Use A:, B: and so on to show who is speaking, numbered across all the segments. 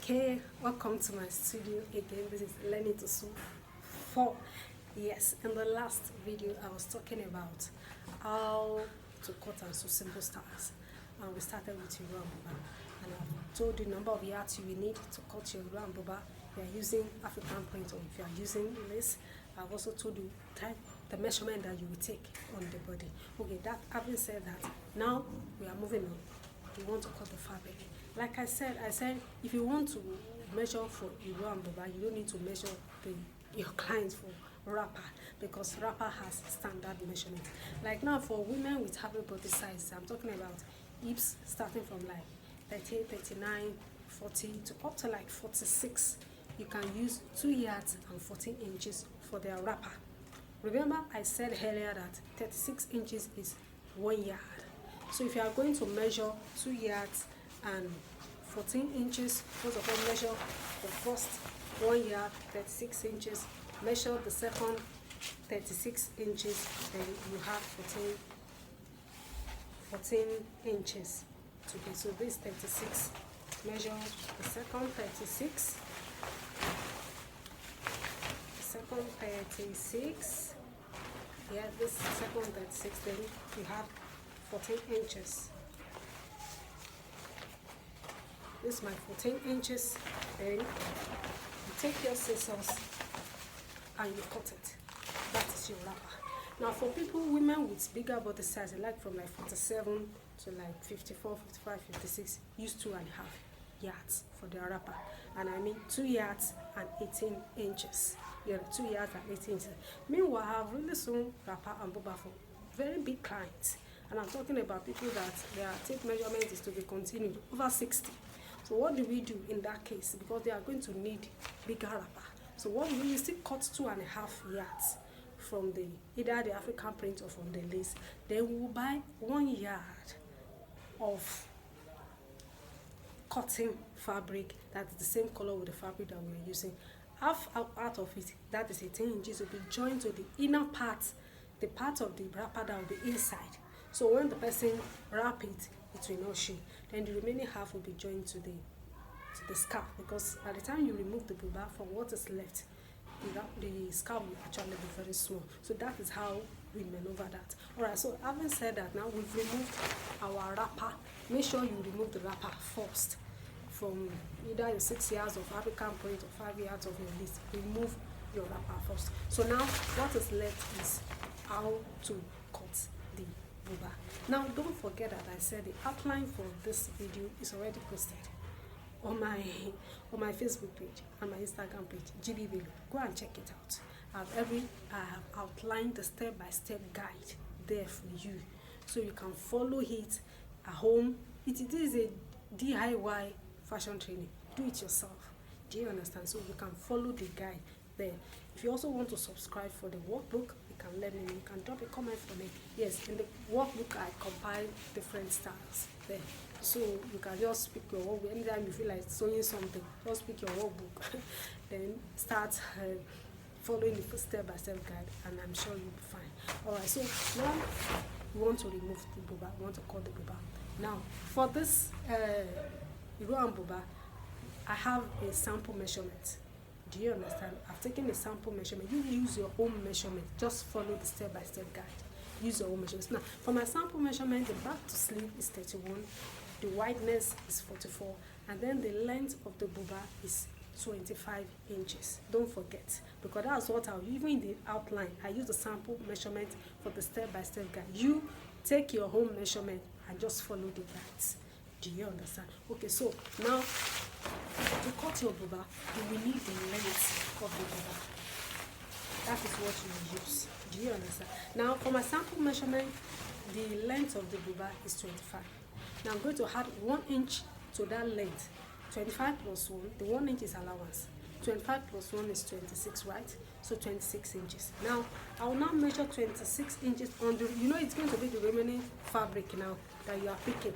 A: Okay, welcome to my studio again. This is Learning to Sew 4. Yes, in the last video I was talking about how to cut and sew simple styles, and we started with your Buba, and I've told you the number of yards you will need to cut your Buba. If you are using African print or if you are using lace. I've also told you the measurement that you will take on the body. Okay, that having said that, now we are moving on. We want to cut the fabric. Like I said if you want to measure for Iro and Buba, you don't need to measure your clients for wrapper, because wrapper has standard measurement. Like now for women with having body size, I'm talking about hips starting from like 38, 39, 40 to up to like 46. You can use 2 yards and 14 inches for their wrapper. Remember I said earlier that 36 inches is 1 yard. So if you are going to measure 2 yards and 14 inches, first of all measure the first 1 yard, 36 inches, measure the second 36 inches, then you have 14 inches to be. So this 36, measure the second 36, yeah, this second 36, then you have 14 inches. This is my 14 inches. Then you take your scissors and you cut it. That is your wrapper. Now for women with bigger body size, like from like 47 to like 54, 55, 56, use 2.5 yards for their wrapper. And I mean 2 yards and 18 inches. Yeah, 2 yards and 18 inches. Meanwhile, I've really sewn wrapper and Buba for very big clients. And I'm talking about people that their tape measurement is to be continued over 60. So what do we do in that case? Because they are going to need bigger wrapper. So what we do, we still cut 2.5 yards from either the African print or from the lace. Then we will buy 1 yard of cotton fabric that is the same color with the fabric that we are using. Half out of it, that is 18 inches, will be joined to the inner part, the part of the wrapper that will be inside. So when the person wrap it, it will not show. Then the remaining half will be joined to the scalp, because by the time you remove the Buba from what is left, the scalp will actually be very small. So that is how we maneuver that. Alright, so having said that, now we've removed our wrapper. Make sure you remove the wrapper first from either your 6 yards of African print or 5 yards of your lace. Remove your wrapper first. So now what is left is how to cut the Buba. Now don't forget that I said the outline for this video is already posted on my Facebook page and my Instagram page, GB Bello. Go and check it out. I have outlined the step-by-step guide there for you, so you can follow it at home. It is a DIY fashion training. Do it yourself. Do you understand? So you can follow the guide there. If you also want to subscribe for the workbook, you can let me know. You can drop a comment for me. Yes, in the workbook I compile different styles there. So you can just pick your workbook. Anytime you feel like sewing something, just pick your workbook. Then start following the step-by-step guide, and I'm sure you'll be fine. Alright, so now we want to remove the Buba. We want to cut the Buba. Now for this Iro and Buba, I have a sample measurement. Do you understand? I've taken a sample measurement. You use your own measurement. Just follow the step-by-step guide. Use your own measurements. Now, for my sample measurement, the back to sleeve is 31, the wideness is 44, and then the length of the Buba is 25 inches. Don't forget, because that's what I'll even in the outline. I use the sample measurement for the step-by-step guide. You take your own measurement and just follow the guides. Do you understand? Okay, so now to cut your Buba, you will need the length of the Buba. That is what you will use. Do you understand? Now for my sample measurement, the length of the Buba is 25. Now I'm going to add 1 inch to that length. 25 plus 1, the 1 inch is allowance. 25 plus 1 is 26, right? So 26 inches. Now I will now measure 26 inches on the, it's going to be the remaining fabric now that you are picking.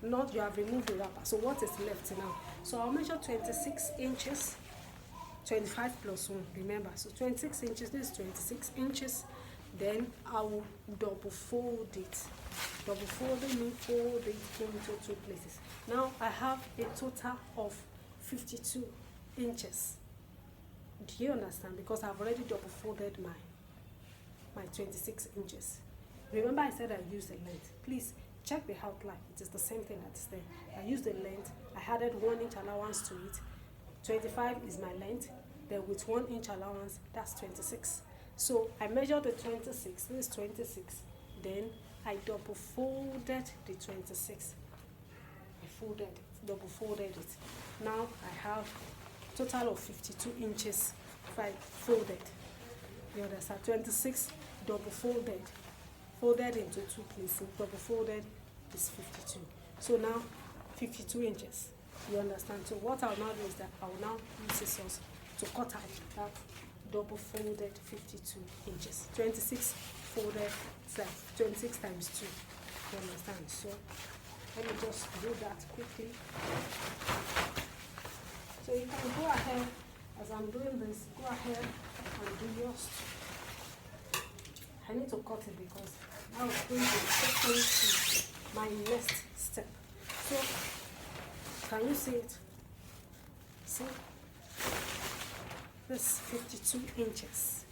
A: Not you have removed the wrapper. So what is left now? So I'll measure 26 inches. 25 plus 1, remember. So 26 inches, this is 26 inches. Then I will double fold it. Double folding means fold it into 2 places. Now I have a total of 52 inches. Do you understand? Because I've already double folded my 26 inches. Remember I said I used the length. Please check the outline. It is the same thing that is there. I used the length. I added 1 inch allowance to it. 25 is my length. Then with 1 inch allowance, that's 26. So I measured the 26. This is 26. Then I double folded the 26. Double folded it. Now I have total of 52 inches if I folded. You understand? 26 double folded into 2 places. Double folded is 52. So now 52 inches. You understand? So what I'll now do is that I'll now use scissors to cut out that double folded 52 inches. 26 folded, 26 times 2. You understand? So let me just do that quickly. So you can go ahead, as I'm doing this, go ahead and do yours. I need to cut it because now it's going to take me to my next step. So, can you see it? See? This 52 inches.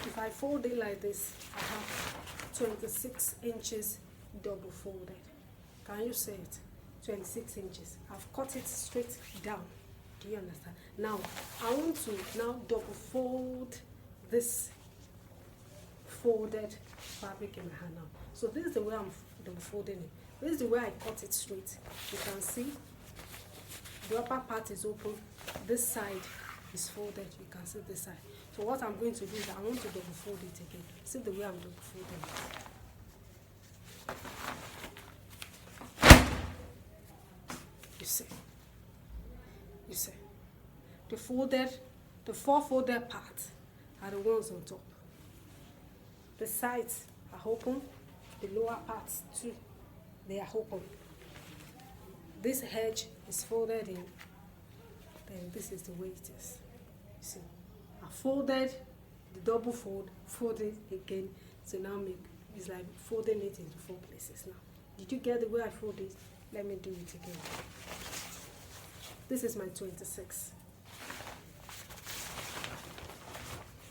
A: If I fold it like this, I have 26 inches double folded. Can you see it? 26 inches. I've cut it straight down. Do you understand? Now, I want to now double fold this folded fabric in my hand now. So this is the way I'm double folding it. This is the way I cut it straight. You can see the upper part is open. This side is folded. You can see this side. So what I'm going to do is I want to double fold it again. See the way I'm double folding it. You see, the 4 folded parts are the ones on top. The sides are open, the lower parts too, they are open. This edge is folded in, then this is the way it is. You see, I folded the double folded again, so now it's like folding it into 4 places now. Did you get the way I fold it? Let me do it again. This is my 26.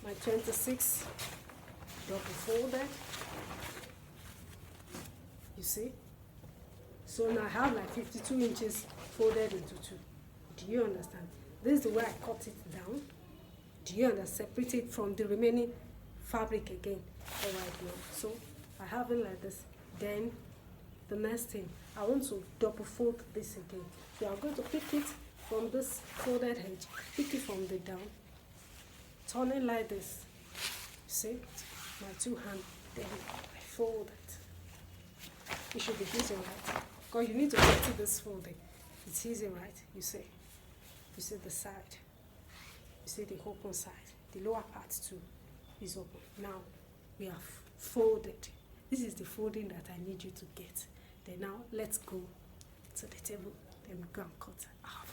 A: My 26 double folded. You see? So now I have like 52 inches folded into 2. Do you understand? This is the way I cut it down. Do you understand? Separate it from the remaining fabric again. Alright now. So I have it like this. Then the next thing, I want to double fold this again. So I'm going to pick it from this folded edge, pick it from the down, turn it like this. See? My 2 hands, then I fold it. It should be easy, right? Because you need to get to this folding. It's easy, right? You see the side. You see the open side. The lower part too is open. Now we have folded. This is the folding that I need you to get. Then now let's go to the table. Then we go and cut out.